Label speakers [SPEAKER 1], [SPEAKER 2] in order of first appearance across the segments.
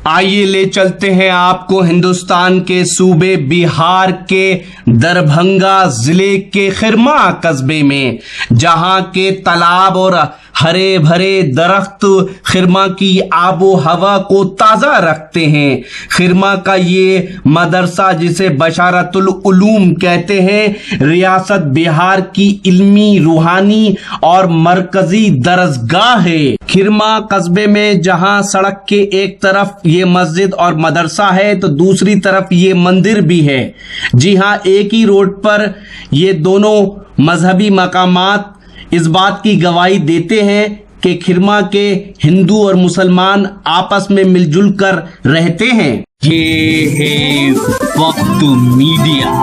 [SPEAKER 1] आइए ले चलते हैं आपको हिंदुस्तान के सूबे बिहार के दरभंगा जिले के खिरमा कस्बे में, जहां के तालाब और हरे भरे दरख्त खिरमा की आबो हवा को ताज़ा रखते हैं। खिरमा का ये मदरसा, जिसे बशारतुल उलूम कहते हैं, रियासत बिहार की इल्मी, रूहानी और मरकजी दरसगाह है। खिरमा कस्बे में जहां सड़क के एक तरफ ये मस्जिद और मदरसा है तो दूसरी तरफ ये मंदिर भी है। जी हां, एक ही रोड पर ये दोनों मजहबी मकामात इस बात की गवाही देते हैं कि खिरमा के हिंदू और मुसलमान आपस में मिलजुल कर रहते हैं। ये है वक्त मीडिया।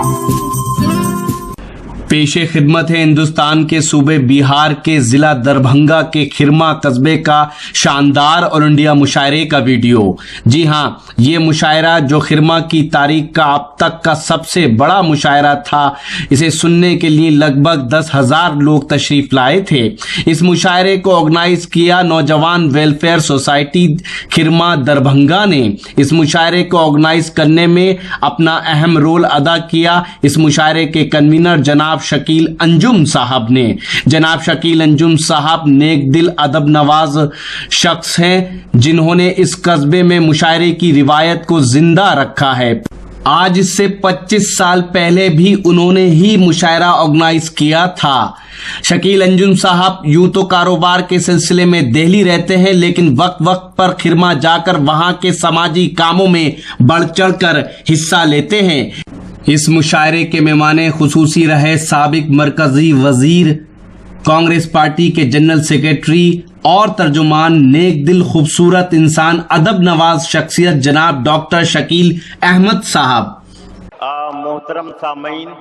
[SPEAKER 1] पेशे खिदमत है हिंदुस्तान के सूबे बिहार के जिला दरभंगा के खिरमा कस्बे का शानदार ऑल इंडिया मुशायरे का वीडियो। जी हां, ये मुशायरा जो खिरमा की तारीख का अब तक का सबसे बड़ा मुशायरा था, इसे सुनने के लिए लगभग 10,000 लोग तशरीफ लाए थे। इस मुशायरे को ऑर्गेनाइज किया नौजवान वेलफेयर सोसाइटी खिरमा दरभंगा ने। इस मुशायरे को ऑर्गेनाइज करने में अपना अहम रोल अदा किया इस मुशायरे के कन्वीनर जनाब शकील अंजुम साहब ने। जनाब शकील अंजुम साहब नेक दिल, अदब नवाज शख्स हैं, जिन्होंने इस कस्बे में मुशायरे की रिवायत को जिंदा रखा है। आज इससे 25 साल पहले भी उन्होंने ही मुशायरा ऑर्गेनाइज किया था। शकील अंजुम साहब यूं तो कारोबार के सिलसिले में दिल्ली रहते हैं, लेकिन वक्त वक्त पर खिरमा जाकर वहां के समाजी कामों में बढ़ चढ़ कर हिस्सा लेते हैं। इस मुशायरे के मेहमाने खुसूसी रहे साबिक मरकजी वजीर, कांग्रेस पार्टी के जनरल सेक्रेटरी और तर्जुमान, नेक दिल, खूबसूरत इंसान, अदब नवाज शख्सियत जनाब डॉक्टर शकील अहमद साहब।
[SPEAKER 2] मोहतरम सामीन,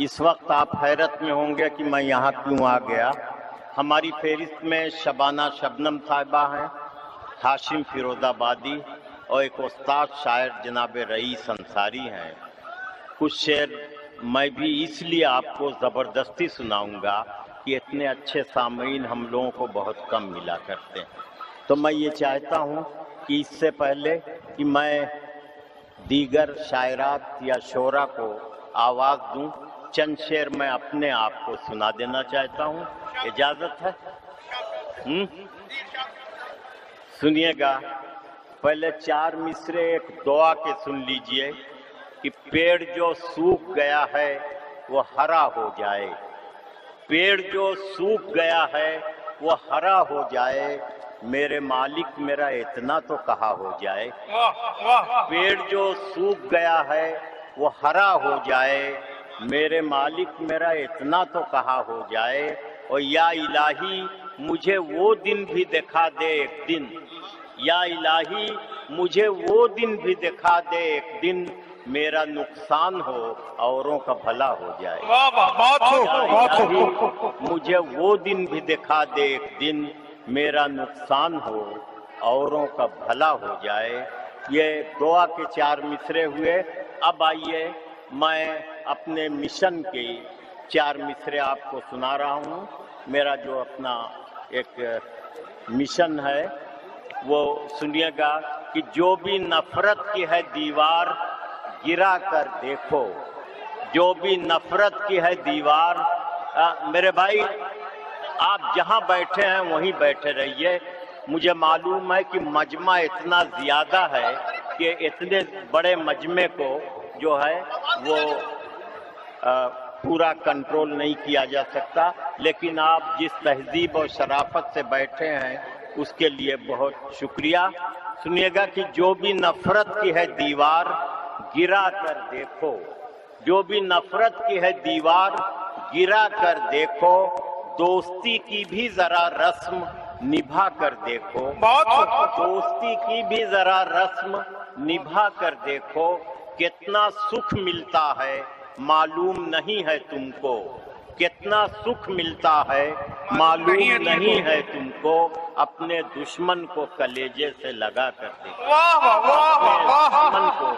[SPEAKER 2] इस वक्त आप हैरत में होंगे कि मैं यहाँ क्यों आ गया। हमारी फहरिस्त में शबाना शबनम साहिबा हैं, हाशिम फिरोजाबादी और एक उस्ताद शायर जनाब रईस अंसारी हैं। कुछ शेर मैं भी इसलिए आपको ज़बरदस्ती सुनाऊंगा कि इतने अच्छे सामीन हम लोगों को बहुत कम मिला करते हैं। तो मैं ये चाहता हूँ कि इससे पहले कि मैं दीगर शायरात या शोरा को आवाज़ दूँ, चंद शेर मैं अपने आप को सुना देना चाहता हूँ। इजाज़त है? सुनिएगा। पहले 4 मिसरे एक दुआ के सुन लीजिए कि पेड़ जो सूख गया है वो हरा हो जाए, पेड़ जो सूख गया है वो हरा हो जाए, मेरे मालिक मेरा इतना तो कहा हो जाए। पेड़ जो सूख गया है वो हरा हो जाए, मेरे मालिक मेरा इतना तो कहा हो जाए। और या इलाही मुझे वो दिन भी दिखा दे एक दिन, या इलाही मुझे वो दिन भी दिखा दे एक दिन, मेरा नुकसान हो औरों का भला हो जाए। मुझे वो दिन भी दिखा दे एक दिन, मेरा नुकसान हो औरों का भला हो जाए। ये दुआ के 4 मिसरे हुए। अब आइए मैं अपने मिशन के 4 मिसरे आपको सुना रहा हूँ। मेरा जो अपना एक मिशन है वो सुनिएगा कि जो भी नफरत की है दीवार गिरा कर देखो, जो भी नफरत की है दीवार। मेरे भाई, आप जहां बैठे हैं वहीं बैठे रहिए। मुझे मालूम है कि मजमा इतना ज्यादा है कि इतने बड़े मजमे को जो है वो पूरा कंट्रोल नहीं किया जा सकता, लेकिन आप जिस तहजीब और शराफत से बैठे हैं उसके लिए बहुत शुक्रिया। सुनिएगा कि जो भी नफरत की है दीवार गिरा कर देखो, जो भी नफरत की है दीवार गिरा कर देखो, दोस्ती की भी जरा रस्म निभा कर देखो, दोस्ती की भी जरा रस्म निभा कर देखो, कितना सुख मिलता है मालूम नहीं है तुमको, कितना सुख मिलता है मालूम नहीं है तुमको, अपने दुश्मन को कलेजे से लगा कर देखो, दुश्मन को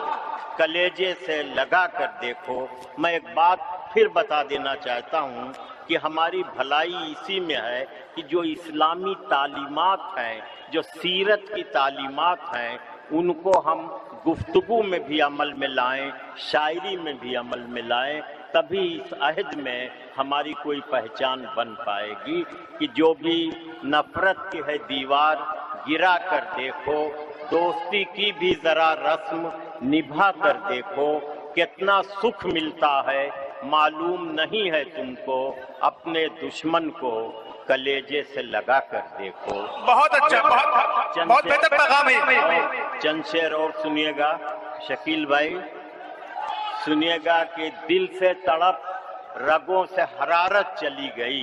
[SPEAKER 2] कलेजे से लगा कर देखो। मैं एक बात फिर बता देना चाहता हूँ कि हमारी भलाई इसी में है कि जो इस्लामी तालीमात हैं, जो सीरत की तालीमात हैं, उनको हम गुफ्तगू में भी अमल में लाएं, शायरी में भी अमल में लाएं, तभी इस अहद में हमारी कोई पहचान बन पाएगी कि जो भी नफरत की है दीवार गिरा कर देखो, दोस्ती की भी जरा रस्म निभा कर देखो, कितना सुख मिलता है मालूम नहीं है तुमको, अपने दुश्मन को कलेजे से लगा कर देखो।
[SPEAKER 3] बहुत अच्छा, बहुत बेहतर पैगाम है।
[SPEAKER 2] चंद शेर और सुनिएगा शकील भाई, सुनिएगा कि दिल से तड़प रगों से हरारत चली गई,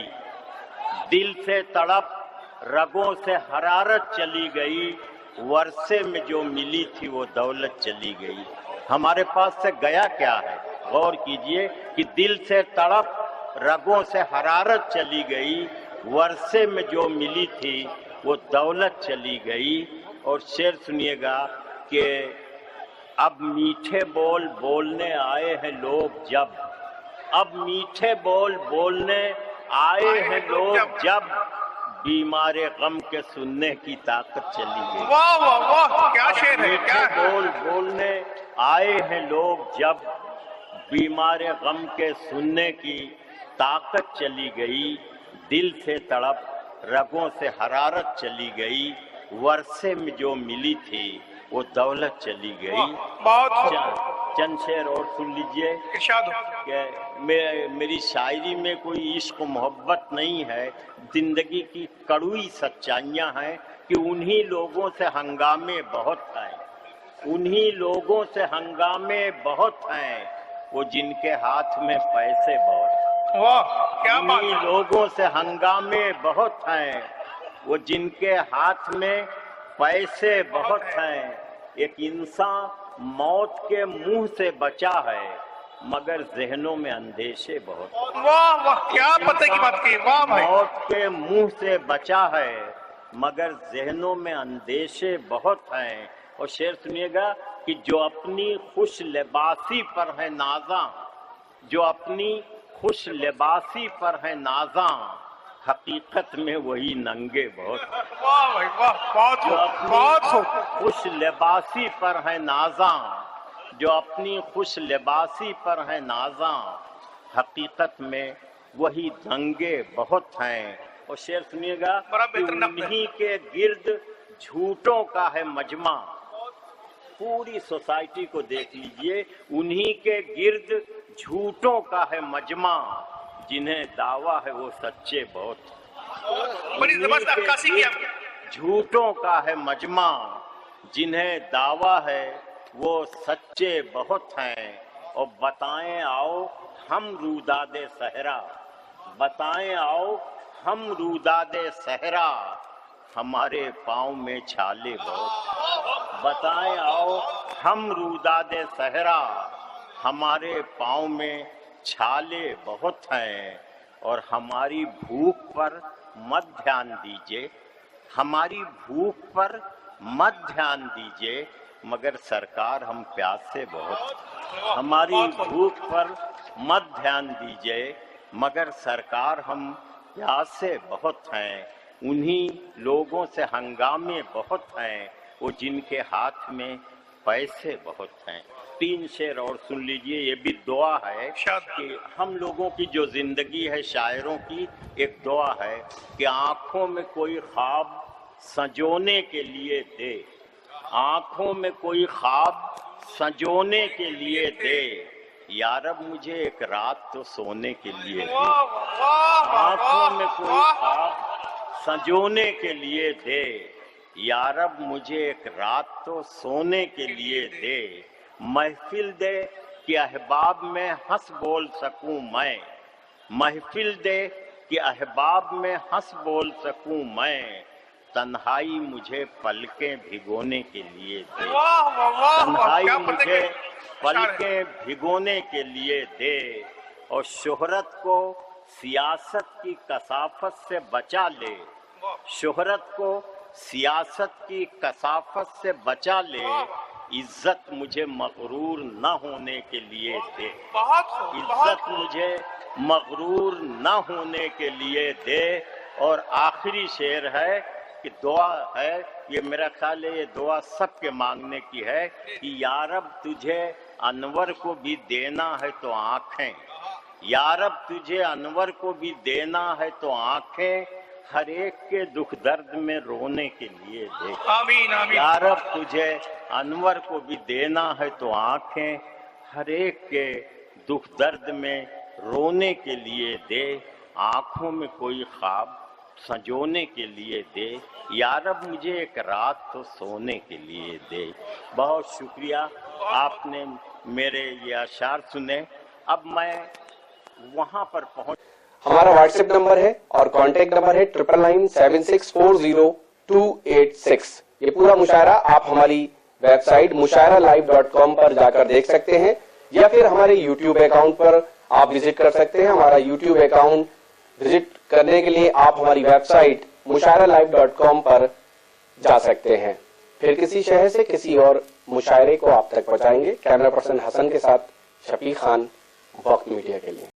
[SPEAKER 2] दिल से तड़प रगों से हरारत चली गई, वर्षे में जो मिली थी वो दौलत चली गई। हमारे पास से गया क्या है? गौर कीजिए कि दिल से तड़प रगों से हरारत चली गई, वर्षे में जो मिली थी वो दौलत चली गई। और शेर सुनिएगा कि अब मीठे बोल बोलने आए हैं लोग जब, अब मीठे बोल बोलने आए हैं लोग जब, बीमारे गम के सुनने की ताकत चली गई।
[SPEAKER 3] वाह वाह वाह, क्या शेर है,
[SPEAKER 2] मीठे
[SPEAKER 3] क्या
[SPEAKER 2] बोल बोलने आए हैं लोग जब, बीमारे गम के सुनने की ताकत चली गई, दिल से तड़प रगों से हरारत चली गई, वर्षे में जो मिली थी वो दौलत चली गई।
[SPEAKER 3] बहुत
[SPEAKER 2] चंद शेर और सुन लीजिए
[SPEAKER 3] इरशाद हो।
[SPEAKER 2] कि मेरी शायरी में कोई इश्क मोहब्बत नहीं है, जिंदगी की कड़वी सच्चाइयाँ हैं कि उन्हीं लोगों से हंगामे बहुत हैं, उन्हीं लोगों से हंगामे बहुत हैं, वो जिनके हाथ में पैसे बहुत।
[SPEAKER 3] वाह क्या बात
[SPEAKER 2] उन्हीं
[SPEAKER 3] है।
[SPEAKER 2] लोगों से हंगामे बहुत हैं, वो जिनके हाथ में पैसे बहुत हैं। एक इंसान मौत के मुंह से बचा है, मगर जहनों में अंदेशे बहुत।
[SPEAKER 3] वाह वाह, क्या पते की बात की, वाह भाई।
[SPEAKER 2] मौत के मुंह से बचा है, मगर जहनों में अंदेशे बहुत हैं। और शेर सुनिएगा कि जो अपनी खुश लिबासी पर है नाज़ा, जो अपनी खुश लिबासी पर है नाज़ा, हकीकत में वही नंगे बहुत।
[SPEAKER 3] वाह भाई वाह, बहुत
[SPEAKER 2] जो
[SPEAKER 3] बहुत
[SPEAKER 2] अपनी खुश लिबासी पर है नाज़ा, जो अपनी खुश लिबासी पर है नाज़ा, हकीकत में वही दंगे बहुत हैं। और शेर सुनिएगा
[SPEAKER 3] बड़ा
[SPEAKER 2] कि
[SPEAKER 3] बेहतर नक्ल है।
[SPEAKER 2] उन्हीं के गिर्द झूठों का है मजमा, पूरी सोसाइटी को देख लीजिए, उन्हीं के गिर्द झूठों का है मजमा, जिन्हें दावा है वो सच्चे बहुत।
[SPEAKER 3] बड़ी जबरदस्त अक्कासी की आपने।
[SPEAKER 2] झूठों का है मजमा, जिन्हें दावा है वो सच्चे बहुत हैं। और बताएं आओ हम रूदादे सहरा, बताएं आओ हम रूदादे सहरा, हमारे पाँव में छाले बहुत। बताएं आओ हम रूदादे सहरा, हमारे पाँव में छाले बहुत हैं। और हमारी भूख पर मत ध्यान दीजिए, हमारी भूख पर मत ध्यान दीजिए, मगर सरकार हम प्यासे बहुत। हमारी भूख पर मत ध्यान दीजिए, मगर सरकार हम प्यासे बहुत हैं। उन्हीं लोगों से हंगामे बहुत हैं, वो जिनके हाथ में पैसे बहुत हैं। 3 शेर और सुन लीजिए, ये भी दुआ है कि हम लोगों की जो जिंदगी है, शायरों की एक दुआ है कि आंखों में कोई ख्वाब संजोने के लिए दे, आंखों में कोई ख्वाब संजोने के लिए दे, या रब मुझे एक रात तो सोने के लिए दे। आंखों में कोई ख्वाब संजोने के लिए दे, या रब मुझे एक रात तो सोने के लिए दे। महफिल दे कि अहबाब में हंस बोल सकूं मैं, महफिल दे कि अहबाब में हंस बोल सकूं मैं, तन्हाई मुझे पलकें भिगोने के लिए दे। तन्हाई मुझे पलकें भिगोने के लिए दे। और शोहरत को सियासत की कसाफत से बचा ले, शोहरत को सियासत की कसाफत से बचा ले, इज्जत मुझे मगरूर न होने के लिए दे। इज्जत मुझे मगरूर न होने के लिए दे। और आखिरी शेर है کہ دعا ہے، یہ میرا خیال ہے یہ دعا سب کے مانگنے کی ہے کہ یا رب تجھے انور کو بھی دینا ہے تو آنکھیں، یا رب تجھے انور کو بھی دینا ہے تو آنکھیں، ہر ایک کے دکھ درد میں رونے کے لیے دے۔
[SPEAKER 3] آمین آمین۔
[SPEAKER 2] یا رب تجھے انور کو بھی دینا ہے تو آنکھیں، ہر ایک کے دکھ درد میں رونے کے لیے دے، آنکھوں میں کوئی خواب سجونے کے لیے دے، یا رب مجھے ایک رات تو سونے کے لیے دے۔ بہت شکریہ، آپ نے میرے یہ اشعار سنے۔ اب میں وہاں پر پہنچ،
[SPEAKER 4] ہمارا واٹس ایپ نمبر ہے اور کانٹیکٹ نمبر ہے 9997640286۔ یہ پورا مشاعرہ آپ ہماری ویب سائٹ mushairalive.com پر جا کر دیکھ سکتے ہیں، یا پھر ہمارے یوٹیوب اکاؤنٹ پر آپ وزٹ کر سکتے ہیں۔ ہمارا یوٹیوب اکاؤنٹ وزٹ کرنے کے لیے آپ ہماری ویب سائٹ mushairalive.com پر جا سکتے ہیں۔ پھر کسی شہر سے کسی اور مشاعرے کو آپ تک پہنچائیں گے۔ کیمرہ پرسن حسن کے ساتھ شفیق خان، وقت میڈیا کے لیے۔